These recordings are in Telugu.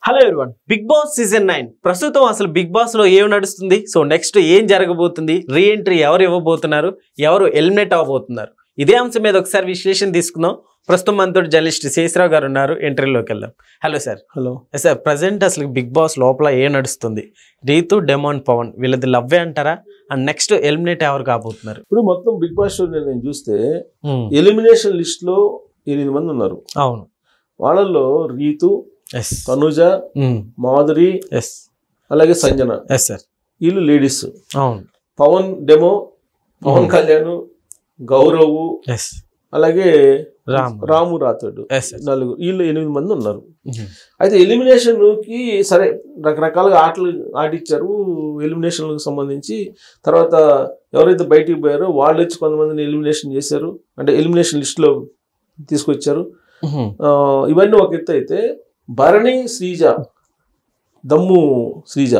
Hello everyone, big boss season 9 ప్రస్తుతం అసలు బిగ్ బాస్ లో ఏం నడుస్తుంది, సో నెక్స్ట్ ఏం జరగబోతుంది, రీ ఎంట్రీ ఎవరు ఇవ్వబోతున్నారు, ఎవరు ఎలిమినేట్ అవ్వబోతున్నారు, ఇదే అంశం మీద ఒకసారి విశ్లేషణ తీసుకుందాం. ప్రస్తుతం మనతో జర్నలిస్ట్ శేషరావు గారు ఉన్నారు. ఎంట్రీలోకి వెళ్దాం. Hello sir. Hello sir, present అసలు బిగ్ బాస్ లోపల ఏం నడుస్తుంది? రీతు, డెమాన్, పవన్ వీళ్ళది లవ్వే అంటారా? అండ్ నెక్స్ట్ ఎలిమినేట్ ఎవరు కాబోతున్నారు? ఇప్పుడు మొత్తం బిగ్ బాస్ షో నేను చూస్తే ఎలిమినేషన్ లిస్ట్ లో 8 మంది ఉన్నారు. అవును. వాళ్ళల్లో రీతు, తనుజ, మాధురి, అలాగే సంజన, వీళ్ళు లేడీస్. అవును. పవన్ డెమో, పవన్ కళ్యాణ్, గౌరవ్, అలాగే రాము రాథోడ్, నలుగురు. వీళ్ళు 8 మంది ఉన్నారు. అయితే ఎలిమినేషన్ కి సరే రకరకాలుగా ఆటలు ఆడిచ్చారు. ఎలిమినేషన్ సంబంధించి తర్వాత ఎవరైతే బయటికి పోయారో వాళ్ళు వచ్చి కొంతమందిని ఎలిమినేషన్ చేశారు, అంటే ఎలిమినేషన్ లిస్ట్ లో తీసుకొచ్చారు. ఇవన్నీ ఒక ఎత్తు అయితే భరణి, శ్రీజ, దమ్ము శ్రీజ,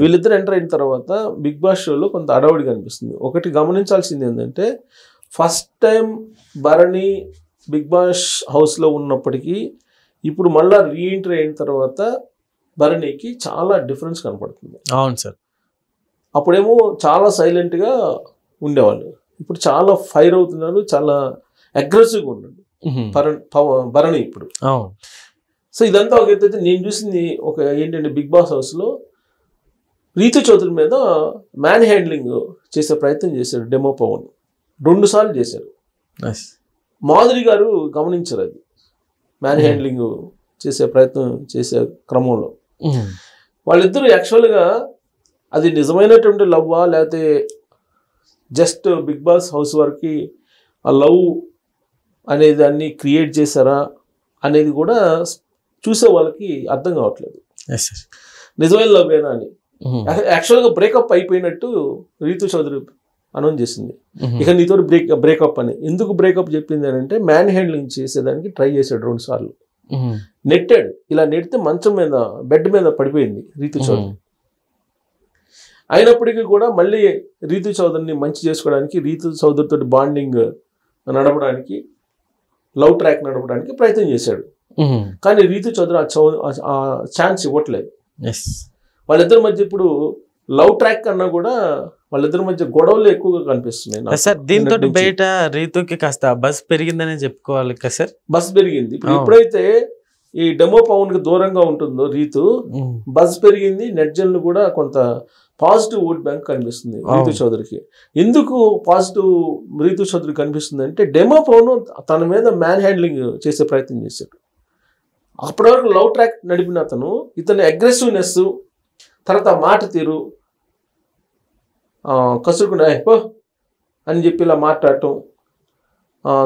వీళ్ళిద్దరు ఎంటర్ అయిన తర్వాత బిగ్ బాస్ షోలో కొంత అడవుడిగా అనిపిస్తుంది. ఒకటి గమనించాల్సింది ఏంటంటే, first time Bharani big boss హౌస్లో ఉన్నప్పటికీ ఇప్పుడు మళ్ళీ రీఎంట్రీ అయిన తర్వాత భరణికి చాలా డిఫరెన్స్ కనపడుతుంది. అవును సార్. అప్పుడేమో చాలా సైలెంట్గా ఉండేవాళ్ళు, ఇప్పుడు చాలా ఫైర్ అవుతున్నారు, చాలా అగ్రెసివ్గా ఉన్నాడు భరణి ఇప్పుడు. సో ఇదంతా ఒక ఎత్తు అయితే నేను చూసింది ఒక ఏంటంటే, బిగ్ బాస్ హౌస్లో రీతు చౌదరి మీద మ్యాన్ హ్యాండ్లింగ్ చేసే ప్రయత్నం చేశారు డెమో పవన్. 2 సార్లు చేశారు. మాధురి గారు గమనించారు అది, మ్యాన్ హ్యాండ్లింగ్ చేసే ప్రయత్నం చేసే క్రమంలో. వాళ్ళిద్దరూ యాక్చువల్గా అది నిజమైనటువంటి లవ్వా లేకపోతే జస్ట్ బిగ్ బాస్ హౌస్ వరకు ఆ లవ్ అనే దాన్ని క్రియేట్ చేశారా అనేది కూడా చూసే వాళ్ళకి అర్థం కావట్లేదు. నిజమైన లవ్ ఏనా అని. యాక్చువల్గా బ్రేకప్ అయిపోయినట్టు రీతు చౌదరి అనౌన్స్ చేసింది, ఇక నీతో బ్రేకప్ అని. ఎందుకు బ్రేకప్ చెప్పింది అని అంటే, మ్యాన్ హ్యాండ్లింగ్ చేసేదానికి ట్రై చేశాడు 2 సార్లు, నెట్టాడు. ఇలా నెడితే మంచం మీద బెడ్ మీద పడిపోయింది రీతు చౌదరి. అయినప్పటికీ కూడా మళ్ళీ రీతు చౌదరిని మంచి చేసుకోవడానికి, రీతు చౌదరితో బాండింగ్ నడపడానికి, లవ్ ట్రాక్ నడపడానికి ప్రయత్నం చేశాడు. కానీ రీతు చౌదరి ఆ ఛాన్స్ ఇవ్వట్లేదు. వాళ్ళిద్దరి మధ్య ఇప్పుడు లవ్ ట్రాక్ కన్నా కూడా వాళ్ళిద్దరి మధ్య గొడవలు ఎక్కువగా కనిపిస్తున్నాయి సార్. దీంతో బయట రీతుకి కాస్త బస్ పెరిగిందనే చెప్పుకోవాలి కదా సార్. బస్ పెరిగింది. ఇప్పుడు ఎప్పుడైతే ఈ డెమో పవన్ కి దూరంగా ఉంటుందో రీతు, బస్ పెరిగింది. నెట్జన్లు కూడా కొంత పాజిటివ్ ఓట్ బ్యాంక్ కనిపిస్తుంది రీతు చౌదరికి. ఎందుకు పాజిటివ్ రీతు చౌదరి కనిపిస్తుంది అంటే, డెమో పవన్ తన మీద మ్యాన్ హ్యాండ్లింగ్ చేసే ప్రయత్నం చేశాడు. అప్పటి వరకు లవ్ ట్రాక్ నడిపిన అతను ఇతని అగ్రెసివ్నెస్, తర్వాత మాట తీరు, కసురుకుండా పో అని చెప్పి ఇలా మాట్లాడటం,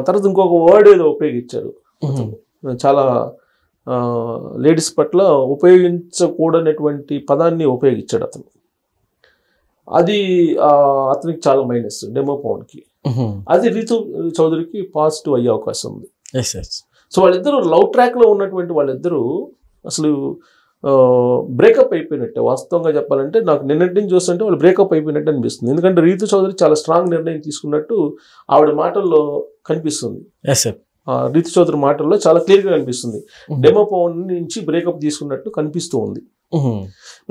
తర్వాత ఇంకొక వర్డ్ ఏదో ఉపయోగించాడు. చాలా లేడీస్ పట్ల ఉపయోగించకూడనటువంటి పదాన్ని ఉపయోగించాడు అతను. అది అతనికి చాలా మైనస్ డెమో పవన్కి. అది రీతు చౌదరికి పాజిటివ్ అయ్యే అవకాశం ఉంది. సో వాళ్ళిద్దరూ లవ్ ట్రాక్లో ఉన్నటువంటి వాళ్ళిద్దరూ అసలు బ్రేకప్ అయిపోయినట్టే. వాస్తవంగా చెప్పాలంటే నాకు నిన్నటి నుంచి చూస్తుంటే వాళ్ళు బ్రేకప్ అయిపోయినట్టు అనిపిస్తుంది. ఎందుకంటే రీతు చౌదరి చాలా స్ట్రాంగ్ నిర్ణయం తీసుకున్నట్టు ఆవిడ మాటల్లో కనిపిస్తుంది. రీతు చౌదరి మాటల్లో చాలా క్లియర్గా కనిపిస్తుంది. డెమో పవన్ నుంచి బ్రేకప్ తీసుకున్నట్టు కనిపిస్తూ ఉంది.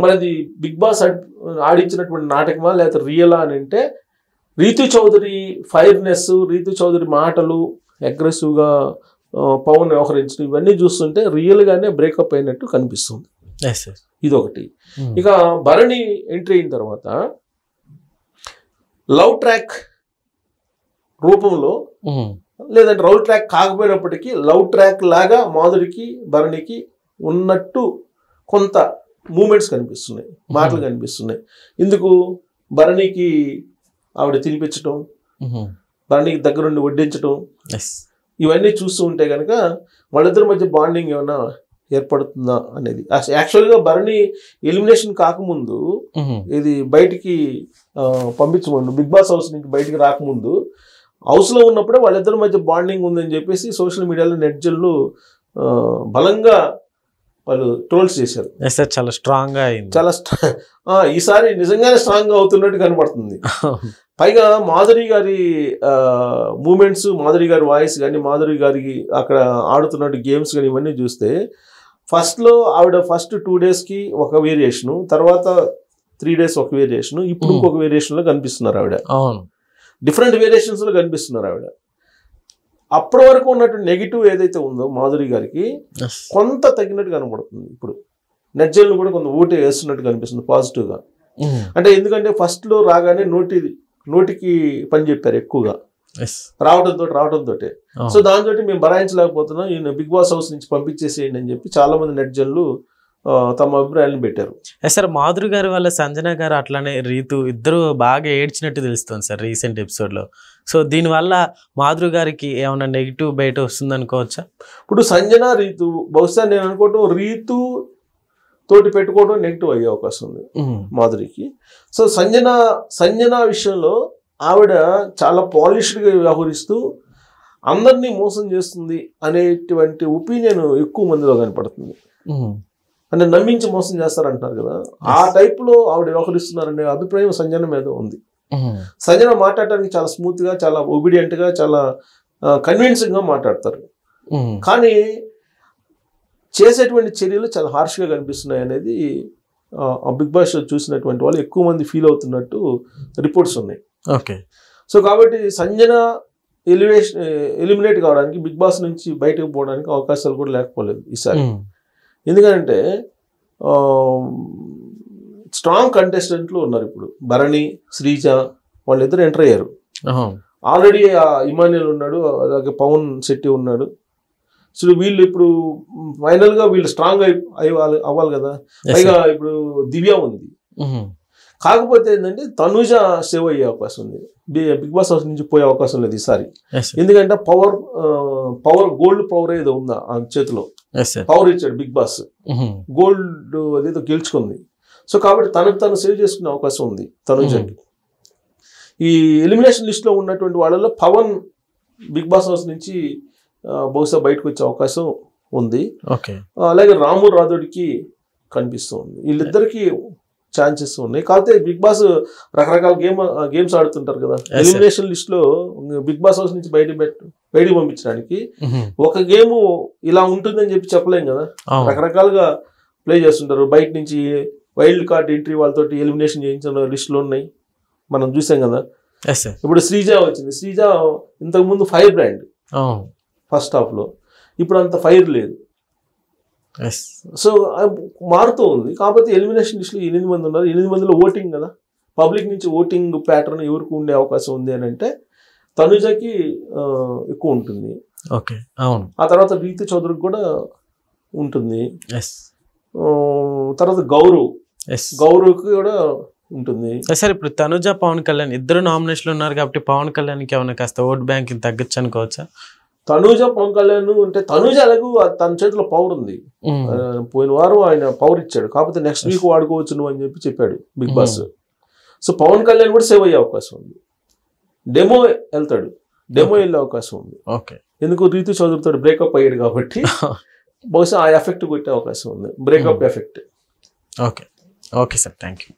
మరి అది బిగ్ బాస్ ఆడించినటువంటి నాటకమా లేకపోతే రియలా అని అంటే, రీతు చౌదరి ఫైర్నెస్, రీతు చౌదరి మాటలు, అగ్రెసివ్గా పవన్ వ్యవహరించడం, ఇవన్నీ చూస్తుంటే రియల్గానే బ్రేకప్ అయినట్టు కనిపిస్తుంది. ఇదొకటి. ఇక భరణి ఎంట్రీ అయిన తర్వాత లవ్ ట్రాక్ రూపంలో, లేదంటే లవ్ ట్రాక్ కాకపోయినప్పటికీ లవ్ ట్రాక్ లాగా మాధురికి భరణికి ఉన్నట్టు కొంత మూమెంట్స్ కనిపిస్తున్నాయి, మాటలు కనిపిస్తున్నాయి. ఎందుకు? భరణికి ఆవిడ తినిపించటం, భరణికి దగ్గరుండి వడ్డించటం, ఇవన్నీ చూస్తూ ఉంటే కనుక వాళ్ళిద్దరి మధ్య బాండింగ్ ఏమైనా ఏర్పడుతుందా అనేది. యాక్చువల్గా భరణి ఎలిమినేషన్ కాకముందు, ఇది బయటికి పంపించమండు, బిగ్ బాస్ హౌస్ నుంచి బయటికి రాకముందు హౌస్లో ఉన్నప్పుడే వాళ్ళిద్దరి మధ్య బాండింగ్ ఉందని చెప్పేసి సోషల్ మీడియాలో నెట్జన్లు బలంగా వాళ్ళు ట్రోల్స్ చేశారు. చాలా స్ట్రాంగ్గా అయింది. చాలా ఈసారి నిజంగానే స్ట్రాంగ్గా అవుతున్నట్టు కనపడుతుంది. పైగా మాధురి గారి మూమెంట్స్, మాధురి గారి వాయిస్ కానీ, మాధురి గారికి అక్కడ ఆడుతున్నట్టు గేమ్స్ కానీ ఇవన్నీ చూస్తే ఫస్ట్లో ఆవిడ ఫస్ట్ 2 daysకి ఒక వేరియేషను, తర్వాత 3 days ఒక వేరియేషను, ఇప్పుడు ఇంకొక వేరియేషన్లో కనిపిస్తున్నారు ఆవిడ. డిఫరెంట్ వేరియేషన్స్లో కనిపిస్తున్నారు ఆవిడ. అప్పటి వరకు ఉన్నటువంటి నెగిటివ్ ఏదైతే ఉందో మాధురి గారికి కొంత తగ్గినట్టు కనబడుతుంది. ఇప్పుడు నెట్జల్ను కూడా కొంత ఓటు వేస్తున్నట్టు కనిపిస్తుంది పాజిటివ్గా. అంటే ఎందుకంటే ఫస్ట్లో రాగానే నోటికి పని చెప్పారు ఎక్కువగా రావడంతో. సో దాంతో మేము భరాయించలేకపోతున్నాం, ఈయన బిగ్ బాస్ హౌస్ నుంచి పంపించేసేయండి అని చెప్పి చాలా మంది నెట్జన్లు తమ అభిప్రాయాలను పెట్టారు. సార్ మాధురి గారి వల్ల సంజన గారు అట్లానే రీతు ఇద్దరు బాగా ఏడ్చినట్టు తెలుస్తుంది సార్ రీసెంట్ ఎపిసోడ్లో. సో దీనివల్ల మాధురి గారికి ఏమైనా నెగిటివ్ బయట వస్తుంది అనుకోవచ్చా? ఇప్పుడు సంజన రీతు బహుశా నేను అనుకోవటం రీతు తోటి పెట్టుకోవడం నెగిటివ్ అయ్యే అవకాశం ఉంది మాధురికి. సో సంజన విషయంలో ఆవిడ చాలా పాలిష్డ్గా వ్యవహరిస్తూ అందరినీ మోసం చేస్తుంది అనేటువంటి ఒపీనియన్ ఎక్కువ మందిలో కనపడుతుంది. అంటే నమ్మించి మోసం చేస్తారంటున్నారు కదా, ఆ టైప్లో ఆవిడ వ్యవహరిస్తున్నారనే అభిప్రాయం సంజన మీద ఉంది. సంజన మాట్లాడటానికి చాలా స్మూత్గా, చాలా ఒబీడియంట్గా, చాలా కన్విన్సింగ్గా మాట్లాడతారు. కానీ చేసేటువంటి చర్యలు చాలా హార్ష్గా కనిపిస్తున్నాయి అనేది బిగ్ బాస్ చూసినటువంటి వాళ్ళు ఎక్కువ మంది ఫీల్ అవుతున్నట్టు రిపోర్ట్స్ ఉన్నాయి. ఓకే. సో కాబట్టి సంజన ఎలిమినేట్ కావడానికి, బిగ్ బాస్ నుంచి బయటకు పోవడానికి అవకాశాలు కూడా లేకపోలేదు ఈసారి. ఎందుకంటే స్ట్రాంగ్ కంటెస్టెంట్లు ఉన్నారు ఇప్పుడు. భరణి, శ్రీజ వాళ్ళిద్దరు ఎంటర్ అయ్యారు. ఆల్రెడీ ఇమాన్యుల్ ఉన్నాడు, అలాగే పవన్ శెట్టి ఉన్నాడు. సో వీళ్ళు ఇప్పుడు ఫైనల్గా వీళ్ళు స్ట్రాంగ్ అవ్వాలి కదా. పైగా ఇప్పుడు దివ్య ఉంది. కాకపోతే ఏంటంటే తనుజ సేవ్ అయ్యే అవకాశం ఉంది. బిగ్ బాస్ హౌస్ నుంచి పోయే అవకాశం లేదు ఈసారి. ఎందుకంటే పవర్ గోల్డ్ పవర్ ఏదో ఉందా ఆ చేతిలో, పవర్ ఇచ్చాడు బిగ్ బాస్, గోల్డ్ అదేదో గెలుచుకుంది. సో కాబట్టి తను సేవ్ చేసుకునే అవకాశం ఉంది తనుజకి. ఈ ఎలిమినేషన్ లిస్ట్లో ఉన్నటువంటి వాళ్ళలో పవన్ బిగ్ బాస్ హౌస్ నుంచి బహుశా బయటకు వచ్చే అవకాశం ఉంది. అలాగే రాము రాథోడ్కి కనిపిస్తుంది. వీళ్ళిద్దరికి ఛాన్సెస్ ఉన్నాయి. కాకపోతే బిగ్ బాస్ రకరకాల గేమ్స్ ఆడుతుంటారు కదా. ఎలిమినేషన్ లిస్ట్ లో బిగ్ బాస్ హౌస్ నుంచి బయటికి పంపించడానికి ఒక గేమ్ ఇలా ఉంటుందని చెప్పి చెప్పలేం కదా. రకరకాలుగా ప్లే చేస్తుంటారు. బయట నుంచి వైల్డ్ కార్డ్ ఎంట్రీ వాళ్ళతో ఎలిమినేషన్ చేయించిన లిస్టులు ఉన్నాయి, మనం చూసాం కదా. ఇప్పుడు శ్రీజ వచ్చింది. శ్రీజ ఇంతకుముందు ఫైర్ బ్రాండ్ ఫస్ట్ హాఫ్ లో, ఇప్పుడు అంత ఫైర్ లేదు. సో మారుతూ ఉంది. కాకపోతే ఎలిమినేషన్ లిస్టులో 8 మంది ఉన్నారు. 8 మందిలో ఓటింగ్ కదా, పబ్లిక్ నుంచి ఓటింగ్ ప్యాటర్న్ ఎవరికి ఉండే అవకాశం ఉంది అని అంటే తనుజకి ఎక్కువ ఉంటుంది. ఆ తర్వాత రీతు చౌదరికి కూడా ఉంటుంది. తర్వాత గౌరవ్కి కూడా ఉంటుంది. సార్ ఇప్పుడు తనుజ, పవన్ కళ్యాణ్ ఇద్దరు నామినేషన్లు ఉన్నారు కాబట్టి పవన్ కళ్యాణ్కి ఏమైనా కాస్త ఓట్ బ్యాంక్ తగ్గచ్చు అనుకోవచ్చా? తనుజ, పవన్ కళ్యాణ్ అంటే తనుజ అలాగూ తన చేతిలో పవర్ ఉంది. పోయిన వారం ఆయన పవర్ ఇచ్చాడు, కాకపోతే నెక్స్ట్ వీక్ వాడుకోవచ్చు నువ్వు అని చెప్పాడు big boss. So Pawan Kalyan కూడా సేవ్ అయ్యే అవకాశం ఉంది. డెమో వెళ్ళే అవకాశం ఉంది. ఎందుకు రీతు చౌదరితో బ్రేకప్ అయ్యాడు కాబట్టి బహుశా ఆ ఎఫెక్ట్ కొట్టే అవకాశం ఉంది, breakup effect. Okay sir, thank you.